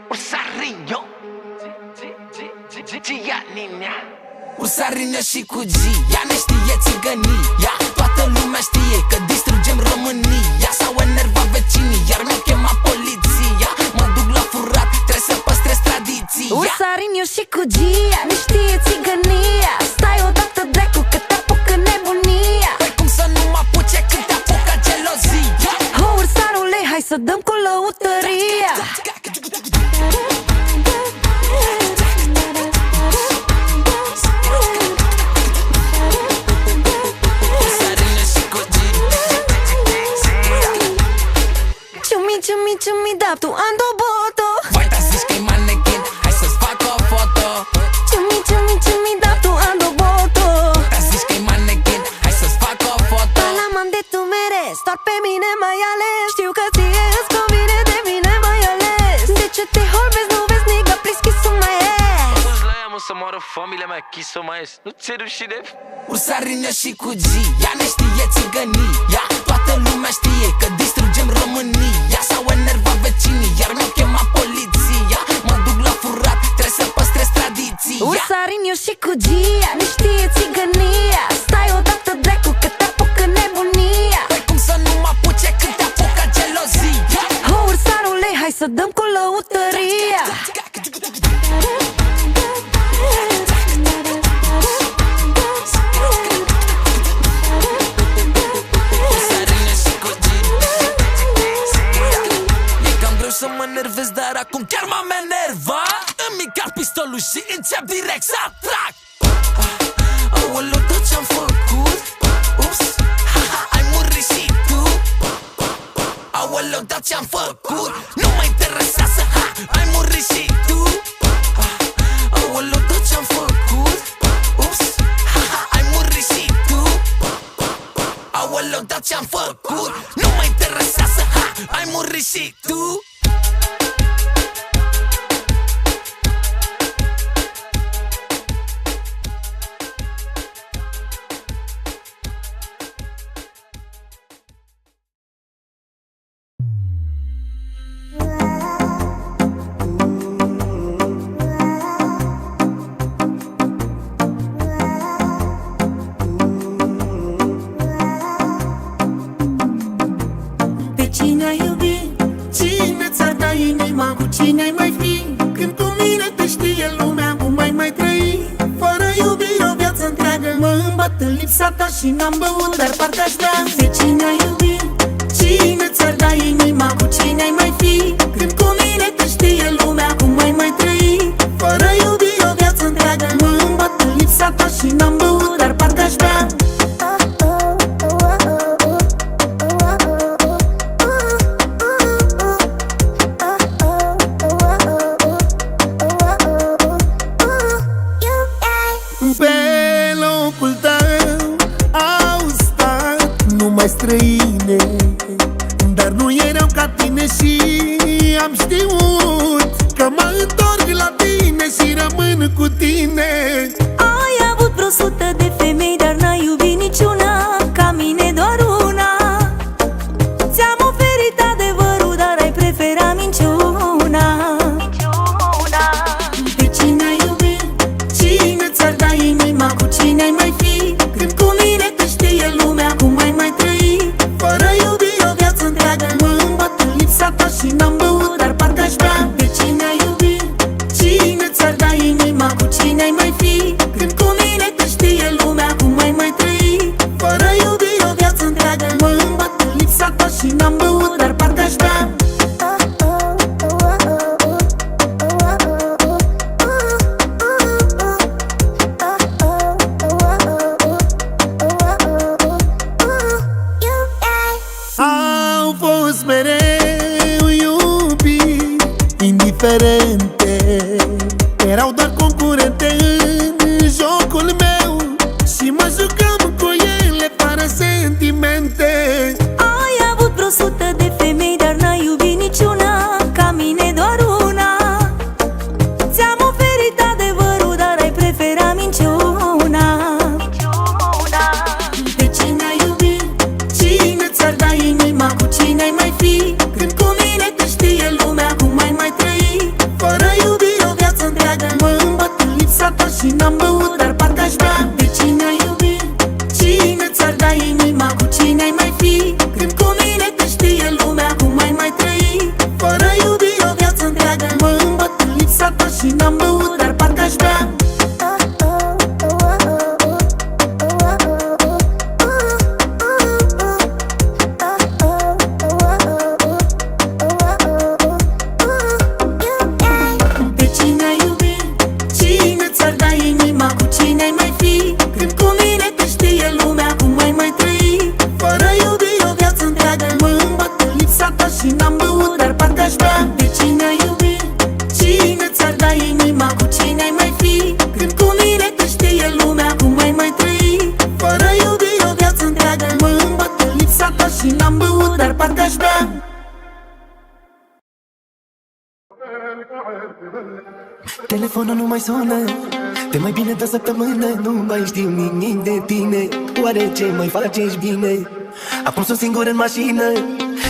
Ursarinho Gianninea Ursarinho și cu G, ea ne știe țigănia. Toată lumea știe că distrugem România. S-au enervat vecinii, iar mi-au chemat poliția. Mă duc la furat, trebuie să păstrez tradiția. Ursarinho și cu G, ea ne știe țigănia. Stai odată dracu că te apucă nebunia. Păi cum să nu mă apuce când te apucă gelozia? Ho, ursarule, hai să dăm cu lăutăria. Ciumi, da, tu ando boto. Vai, dar zici că-i manechin, hai să-ți fac o foto. Ciumi, da, tu ando boto. Dar zici că-i manechin, hai să-ți fac o foto. La m-am de tu merezi, doar pe mine mai ales. Știu că ție îți convine de mine mai ales. De ce te holbezi, nu vezi, nigga, please, kiss-o mai ass. Auzi la ea, mă, să moară familia mea, kiss-o mai ass. Nu ți-e rușine? Ursarinho și cu G, ea ne știe țigănia. Toată lumea știe că distrugem România. S-au enervat vecinii, iar mi-au chemat poliția. Mă duc la furat, trebuie să păstrez tradiția. Ursarinho și cu G, ea ne știe țigănia. Stai odată dracu că te apucă nebunia. Păi cum să nu mă apuce când te apucă gelozia? Ho, ursarule, hai să dăm cu lăutăria. Să mă nervez, dar acum chiar m-am enervat. Îmi car pistolul și încep direct să atrag. Aoleu, tot ce-am făcut, ups, haha, ai murit și tu. Aoleu, tot ce-am făcut, nu mă interesează, ha, ai murit și tu. Aoleu, tot ce-am făcut, ups, haha, ai murit și tu. Aoleu, tot ce-am făcut, nu mă interesează, ha, ai murit și tu. Cine-ai mai fi? Când cu mine te știe lumea, cum mai trăi? Fără iubire o viață întreagă mă îmbăt în lipsa ta și n-am băut, dar parcă aș vrea. De cine ai iubit? Cine ți-ar da inima? Cu cine-ai mai fi? Când cu mine te știe lumea, cum mai trăi? Fără iubire o viață întreagă mă îmbăt în lipsa ta și n-am băut, dar parcă aș vrea. Străine, dar nu erau ca tine și am știut că mă întorc la tine și rămân cu tine. Ai avut vreo 100 de femei, dar n-ai iubit niciuna ca mine, doar una. Ți-am oferit adevărul, dar ai preferat minciuna. De cine ai iubit? Cine ți-ar da inima? Cu cine ai mai fi? Când cu mine te știe lumea, cum mai trăi? Fără iubire o viață întreagă mă îmbăt în lipsa ta și n-am băut, dar parcă aș vrea. De cine ai iubit? Cine ți-ar da inima? Cu cine ai mai fi? Când cu mine te știe lumea, dar parcă aș bea. Telefonul nu mai sună de mai bine de o săptămână. Nu mai știu nimic de tine. Oare ce mai faci, ești bine? Acum sunt singur în mașină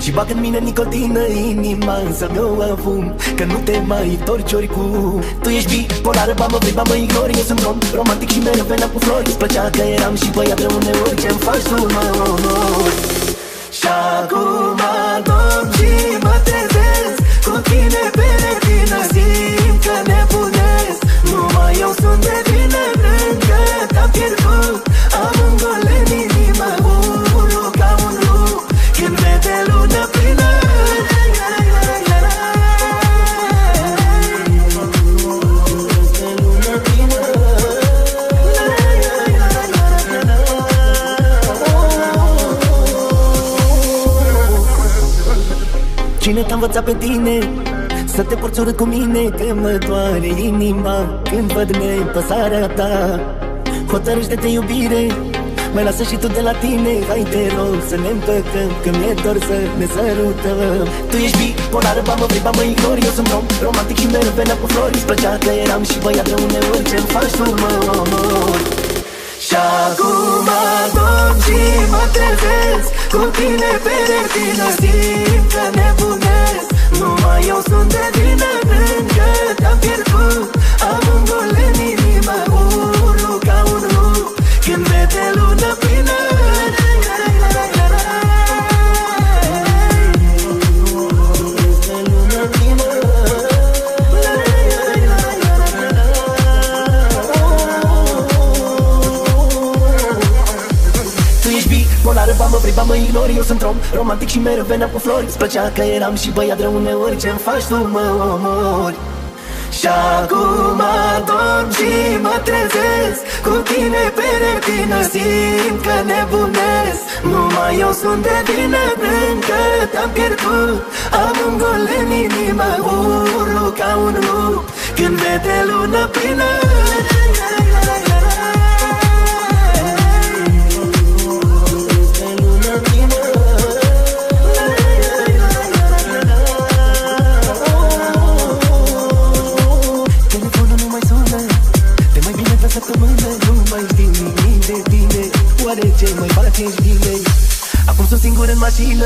și bag în mine nicotină. Inima să-mi o afum, că nu te mai întorci oricum. Tu ești bipolară, ba mă vrei, ba mă ignori. Eu sunt romantic și mereu veneam cu flori. Îți plăcea că eram și băiat de uneori. Ce-mi faci tu, mă omori? Și acum dorm și mă trezesc cu tine pe retină. Simt că nebunesc, numai eu sunt de tine. Încă te-am pierdut, am un gol în inimă. Unul ca un lup când vede lună plină. Cine te-a învățat pe tine să te porți urât cu mine? Că mă doare inima când văd nepăsarea ta. Hotărăște-te iubire, mai lasă și tu de la tine. Hai te rog să ne împăcăm, că mi-e dor să ne sărutăm. Tu ești bipolară, ba mă vrei, ba mă ignori. Eu sunt romantic și mereu veneam cu flori. Îți plăcea că eram și băiat de uneori. Ce-mi faci tu, mă omori? Și acum dorm și mă trezesc cu tine pe retină. Simt că nebunesc, numai eu sunt de vină. Încă te-am pierdut, am un gol în inimă. Urlu ca un lup când vede lună plină. Polară, ba mă vrei, ba mă ignori. Eu sunt romantic și mereu veneam cu flori. Îți plăcea că eram și băiat de uneori. Ce-mi faci tu, mă omori? Și acum dorm și mă trezesc cu tine pe retină. Simt că nebunesc, numai eu sunt de vină. Încă te-am pierdut, am un gol în inimă. Urlu ca un lup când vede lună plină. Nu mai știu nimic de tine. Oare ce mai faci, ești bine? Acum sunt singur în mașină